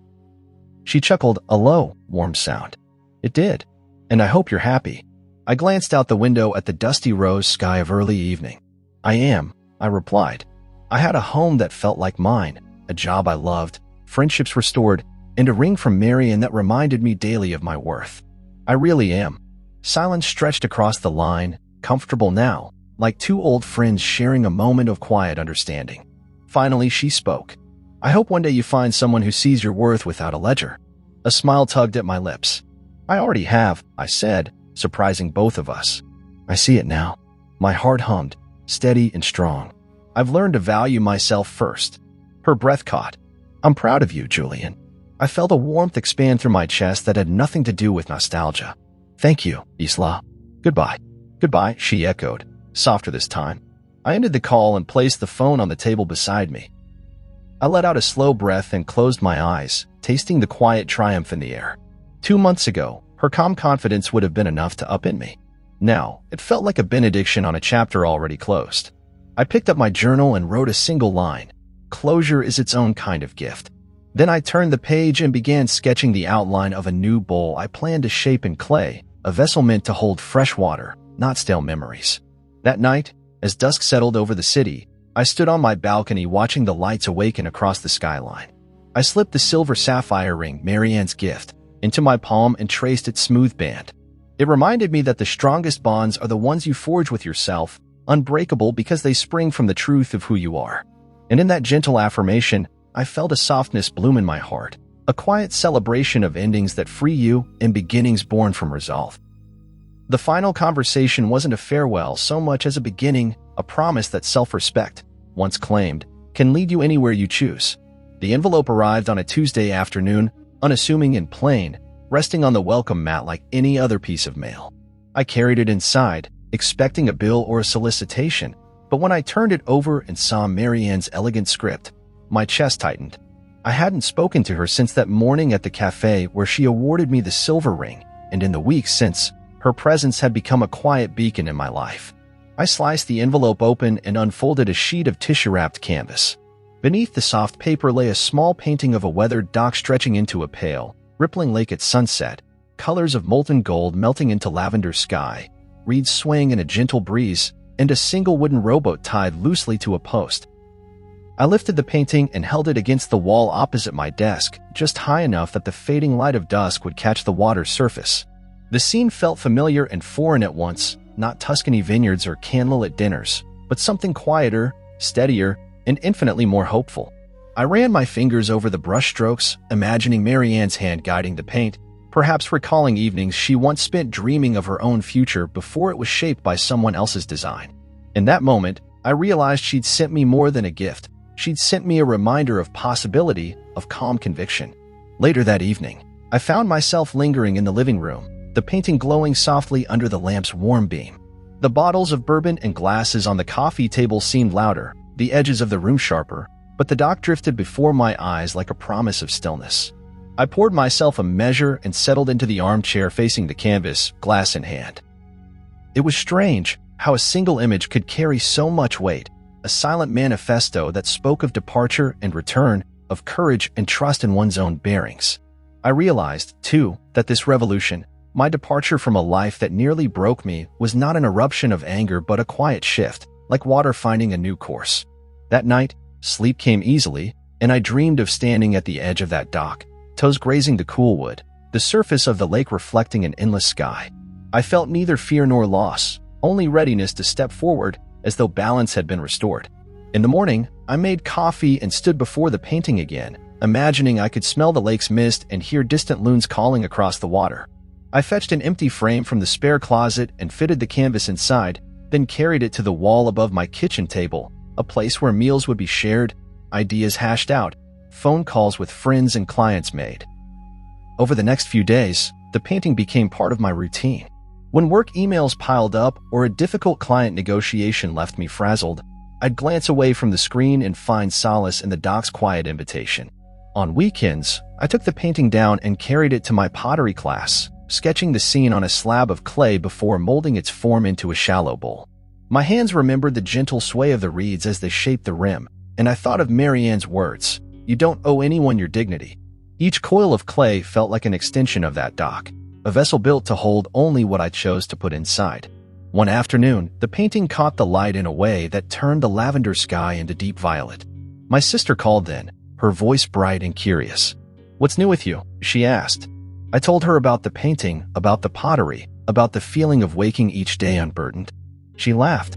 She chuckled, a low, warm sound. It did. And I hope you're happy. I glanced out the window at the dusty rose sky of early evening. I am, I replied. I had a home that felt like mine, a job I loved, friendships restored, and a ring from Marian that reminded me daily of my worth. I really am. Silence stretched across the line, comfortable now, like two old friends sharing a moment of quiet understanding. Finally, she spoke. I hope one day you find someone who sees your worth without a ledger. A smile tugged at my lips. I already have, I said, surprising both of us. I see it now. My heart hummed, steady and strong. I've learned to value myself first. Her breath caught. I'm proud of you, Julian. I felt a warmth expand through my chest that had nothing to do with nostalgia. Thank you, Isla. Goodbye. Goodbye, she echoed, softer this time. I ended the call and placed the phone on the table beside me. I let out a slow breath and closed my eyes, tasting the quiet triumph in the air. 2 months ago, her calm confidence would have been enough to upend me. Now, it felt like a benediction on a chapter already closed. I picked up my journal and wrote a single line. Closure is its own kind of gift. Then I turned the page and began sketching the outline of a new bowl I planned to shape in clay, a vessel meant to hold fresh water, not stale memories. That night, as dusk settled over the city, I stood on my balcony watching the lights awaken across the skyline. I slipped the silver sapphire ring, Marianne's gift, into my palm and traced its smooth band. It reminded me that the strongest bonds are the ones you forge with yourself, unbreakable because they spring from the truth of who you are. And in that gentle affirmation, I felt a softness bloom in my heart, a quiet celebration of endings that free you and beginnings born from resolve. The final conversation wasn't a farewell so much as a beginning, a promise that self-respect, once claimed, can lead you anywhere you choose. The envelope arrived on a Tuesday afternoon, unassuming and plain, resting on the welcome mat like any other piece of mail. I carried it inside, expecting a bill or a solicitation, but when I turned it over and saw Marianne's elegant script, my chest tightened. I hadn't spoken to her since that morning at the cafe where she awarded me the silver ring, and in the weeks since, her presence had become a quiet beacon in my life. I sliced the envelope open and unfolded a sheet of tissue-wrapped canvas. Beneath the soft paper lay a small painting of a weathered dock stretching into a pale, rippling lake at sunset, colors of molten gold melting into lavender sky, reeds swaying in a gentle breeze, and a single wooden rowboat tied loosely to a post. I lifted the painting and held it against the wall opposite my desk, just high enough that the fading light of dusk would catch the water's surface. The scene felt familiar and foreign at once, not Tuscany vineyards or candlelit dinners, but something quieter, steadier, and infinitely more hopeful. I ran my fingers over the brushstrokes, imagining Marianne's hand guiding the paint, perhaps recalling evenings she once spent dreaming of her own future before it was shaped by someone else's design. In that moment, I realized she'd sent me more than a gift. She'd sent me a reminder of possibility, of calm conviction. Later that evening, I found myself lingering in the living room, the painting glowing softly under the lamp's warm beam. The bottles of bourbon and glasses on the coffee table seemed louder, the edges of the room sharper, but the dock drifted before my eyes like a promise of stillness. I poured myself a measure and settled into the armchair facing the canvas, glass in hand. It was strange how a single image could carry so much weight, a silent manifesto that spoke of departure and return, of courage and trust in one's own bearings. I realized, too, that this revolution, my departure from a life that nearly broke me, was not an eruption of anger but a quiet shift, like water finding a new course. That night, sleep came easily, and I dreamed of standing at the edge of that dock, toes grazing the cool wood, the surface of the lake reflecting an endless sky. I felt neither fear nor loss, only readiness to step forward as though balance had been restored. In the morning, I made coffee and stood before the painting again, imagining I could smell the lake's mist and hear distant loons calling across the water. I fetched an empty frame from the spare closet and fitted the canvas inside, then carried it to the wall above my kitchen table, a place where meals would be shared, ideas hashed out, phone calls with friends and clients made. Over the next few days, the painting became part of my routine. When work emails piled up or a difficult client negotiation left me frazzled, I'd glance away from the screen and find solace in the dock's quiet invitation. On weekends, I took the painting down and carried it to my pottery class, sketching the scene on a slab of clay before molding its form into a shallow bowl. My hands remembered the gentle sway of the reeds as they shaped the rim, and I thought of Marianne's words, "You don't owe anyone your dignity." Each coil of clay felt like an extension of that dock, a vessel built to hold only what I chose to put inside. One afternoon, the painting caught the light in a way that turned the lavender sky into deep violet. My sister called then, her voice bright and curious. "What's new with you?" she asked. I told her about the painting, about the pottery, about the feeling of waking each day unburdened. She laughed.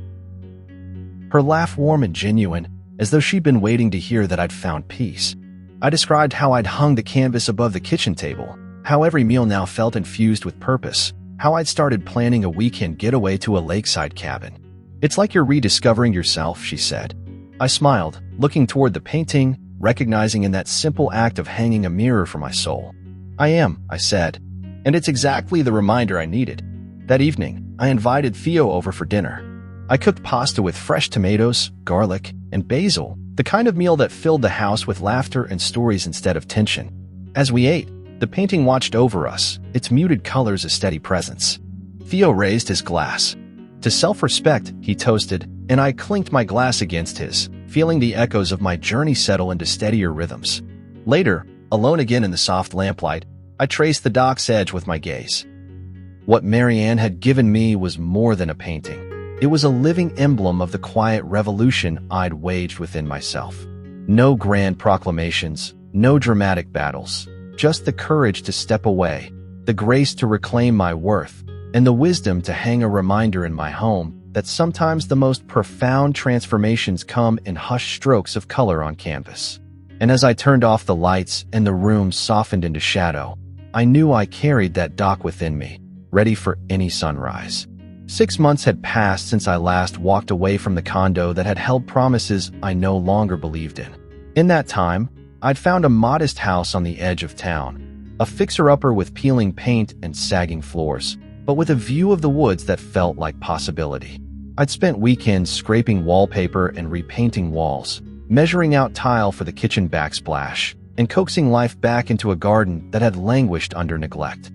Her laugh warm and genuine, as though she'd been waiting to hear that I'd found peace. I described how I'd hung the canvas above the kitchen table, how every meal now felt infused with purpose, how I'd started planning a weekend getaway to a lakeside cabin. "It's like you're rediscovering yourself," she said. I smiled, looking toward the painting, recognizing in that simple act of hanging a mirror for my soul. "I am," I said, and it's exactly the reminder I needed. That evening, I invited Theo over for dinner. I cooked pasta with fresh tomatoes, garlic, and basil, the kind of meal that filled the house with laughter and stories instead of tension. As we ate, the painting watched over us, its muted colors a steady presence. Theo raised his glass. To self-respect, he toasted, and I clinked my glass against his, feeling the echoes of my journey settle into steadier rhythms. Later, alone again in the soft lamplight, I traced the dock's edge with my gaze. What Marianne had given me was more than a painting. It was a living emblem of the quiet revolution I'd waged within myself. No grand proclamations, no dramatic battles, just the courage to step away, the grace to reclaim my worth, and the wisdom to hang a reminder in my home that sometimes the most profound transformations come in hushed strokes of color on canvas. And as I turned off the lights and the room softened into shadow, I knew I carried that dock within me, ready for any sunrise. 6 months had passed since I last walked away from the condo that had held promises I no longer believed in. In that time, I'd found a modest house on the edge of town, a fixer-upper with peeling paint and sagging floors, but with a view of the woods that felt like possibility. I'd spent weekends scraping wallpaper and repainting walls, measuring out tile for the kitchen backsplash, and coaxing life back into a garden that had languished under neglect.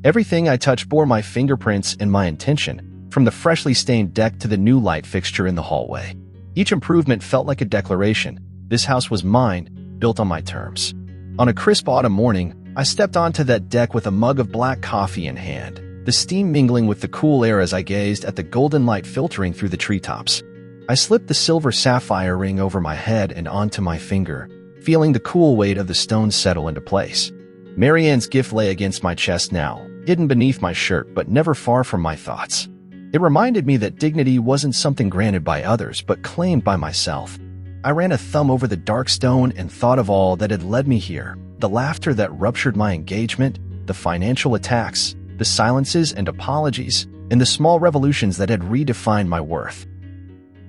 Everything I touched bore my fingerprints and my intention, from the freshly stained deck to the new light fixture in the hallway. Each improvement felt like a declaration. This house was mine, built on my terms. On a crisp autumn morning, I stepped onto that deck with a mug of black coffee in hand, the steam mingling with the cool air as I gazed at the golden light filtering through the treetops. I slipped the silver sapphire ring over my head and onto my finger, feeling the cool weight of the stones settle into place. Marianne's gift lay against my chest now, hidden beneath my shirt but never far from my thoughts. It reminded me that dignity wasn't something granted by others but claimed by myself. I ran a thumb over the dark stone and thought of all that had led me here. The laughter that ruptured my engagement, the financial attacks, the silences and apologies, and the small revolutions that had redefined my worth.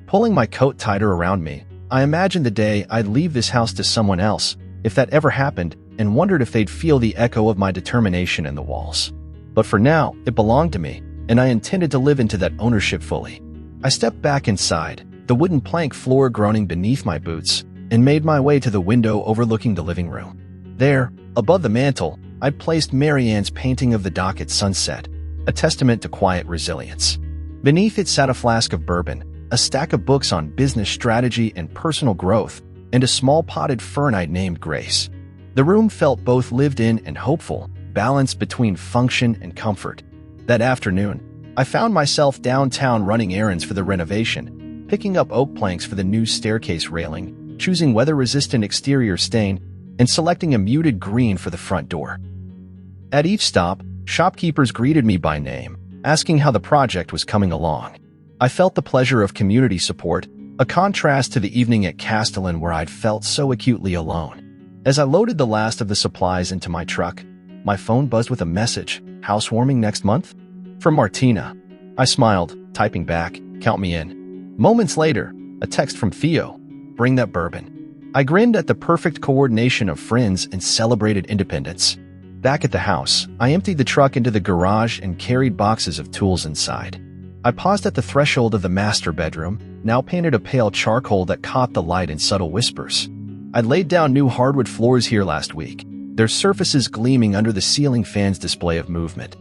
Pulling my coat tighter around me, I imagined the day I'd leave this house to someone else, if that ever happened, and wondered if they'd feel the echo of my determination in the walls. But for now, it belonged to me, and I intended to live into that ownership fully. I stepped back inside, the wooden plank floor groaning beneath my boots, and made my way to the window overlooking the living room. There, above the mantel, I'd placed Marianne's painting of the dock at sunset, a testament to quiet resilience. Beneath it sat a flask of bourbon, a stack of books on business strategy and personal growth, and a small potted fern I'd named Grace. The room felt both lived in and hopeful, balanced between function and comfort. That afternoon, I found myself downtown running errands for the renovation, picking up oak planks for the new staircase railing, choosing weather-resistant exterior stain, and selecting a muted green for the front door. At each stop, shopkeepers greeted me by name, asking how the project was coming along. I felt the pleasure of community support, a contrast to the evening at Castellan where I'd felt so acutely alone. As I loaded the last of the supplies into my truck, my phone buzzed with a message, "Housewarming next month?" From Martina. I smiled, typing back, "Count me in." Moments later, a text from Theo, "Bring that bourbon." I grinned at the perfect coordination of friends and celebrated independence. Back at the house, I emptied the truck into the garage and carried boxes of tools inside. I paused at the threshold of the master bedroom, now painted a pale charcoal that caught the light in subtle whispers. I'd laid down new hardwood floors here last week, their surfaces gleaming under the ceiling fan's display of movement.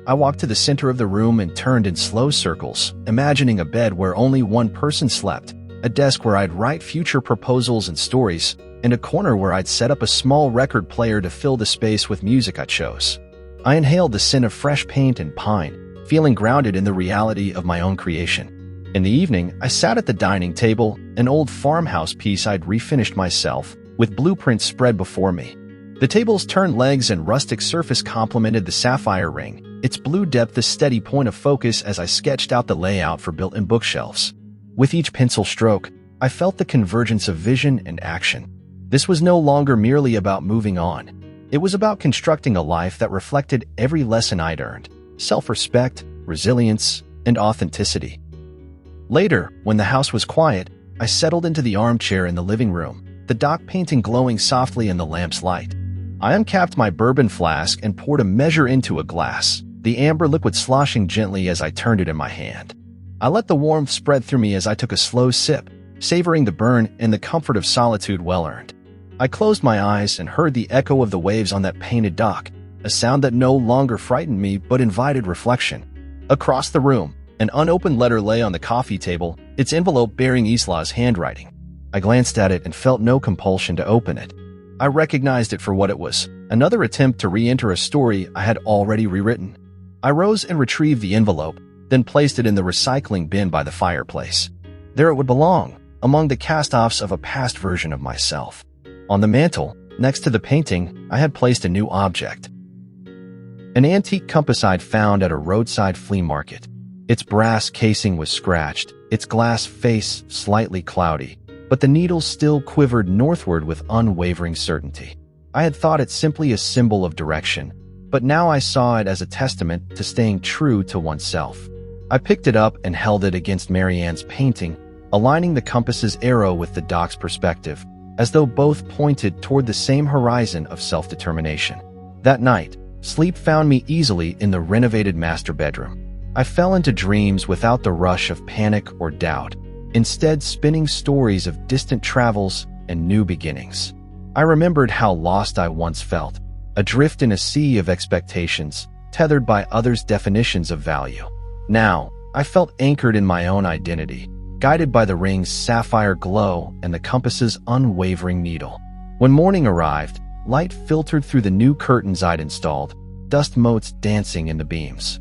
I walked to the center of the room and turned in slow circles, imagining a bed where only one person slept, a desk where I'd write future proposals and stories, and a corner where I'd set up a small record player to fill the space with music I chose. I inhaled the scent of fresh paint and pine, feeling grounded in the reality of my own creation. In the evening, I sat at the dining table, an old farmhouse piece I'd refinished myself, with blueprints spread before me. The table's turned legs and rustic surface complemented the sapphire ring, its blue depth a steady point of focus as I sketched out the layout for built-in bookshelves. With each pencil stroke, I felt the convergence of vision and action. This was no longer merely about moving on. It was about constructing a life that reflected every lesson I'd earned: self-respect, resilience, and authenticity. Later, when the house was quiet, I settled into the armchair in the living room, the dock painting glowing softly in the lamp's light. I uncapped my bourbon flask and poured a measure into a glass, the amber liquid sloshing gently as I turned it in my hand. I let the warmth spread through me as I took a slow sip, savoring the burn and the comfort of solitude well-earned. I closed my eyes and heard the echo of the waves on that painted dock, a sound that no longer frightened me but invited reflection. Across the room, an unopened letter lay on the coffee table, its envelope bearing Isla's handwriting. I glanced at it and felt no compulsion to open it. I recognized it for what it was, another attempt to re-enter a story I had already rewritten. I rose and retrieved the envelope, then placed it in the recycling bin by the fireplace. There it would belong, among the cast-offs of a past version of myself. On the mantel, next to the painting, I had placed a new object. An antique compass I'd found at a roadside flea market. Its brass casing was scratched, its glass face slightly cloudy, but the needle still quivered northward with unwavering certainty. I had thought it simply a symbol of direction, but now I saw it as a testament to staying true to oneself. I picked it up and held it against Marianne's painting, aligning the compass's arrow with the dock's perspective, as though both pointed toward the same horizon of self-determination. That night, sleep found me easily in the renovated master bedroom. I fell into dreams without the rush of panic or doubt, instead spinning stories of distant travels and new beginnings. I remembered how lost I once felt, adrift in a sea of expectations, tethered by others' definitions of value. Now, I felt anchored in my own identity, guided by the ring's sapphire glow and the compass's unwavering needle. When morning arrived, light filtered through the new curtains I'd installed, dust motes dancing in the beams.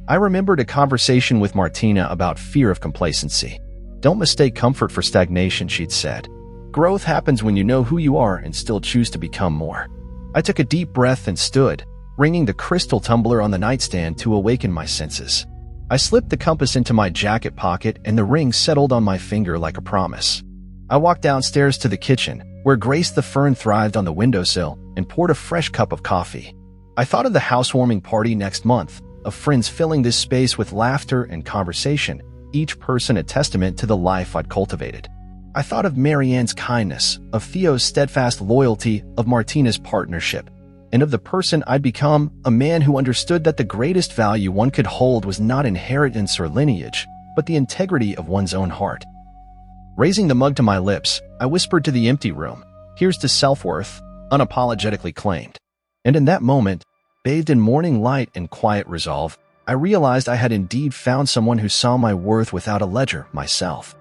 I remembered a conversation with Martina about fear of complacency. "Don't mistake comfort for stagnation," she'd said. "Growth happens when you know who you are and still choose to become more." I took a deep breath and stood, ringing the crystal tumbler on the nightstand to awaken my senses. I slipped the compass into my jacket pocket and the ring settled on my finger like a promise. I walked downstairs to the kitchen, where Grace the fern thrived on the windowsill, and poured a fresh cup of coffee. I thought of the housewarming party next month, of friends filling this space with laughter and conversation, each person a testament to the life I'd cultivated. I thought of Marianne's kindness, of Theo's steadfast loyalty, of Martina's partnership, and of the person I'd become, a man who understood that the greatest value one could hold was not inheritance or lineage, but the integrity of one's own heart. Raising the mug to my lips, I whispered to the empty room, "Here's to self-worth," unapologetically claimed. And in that moment, bathed in morning light and quiet resolve, I realized I had indeed found someone who saw my worth without a ledger, myself.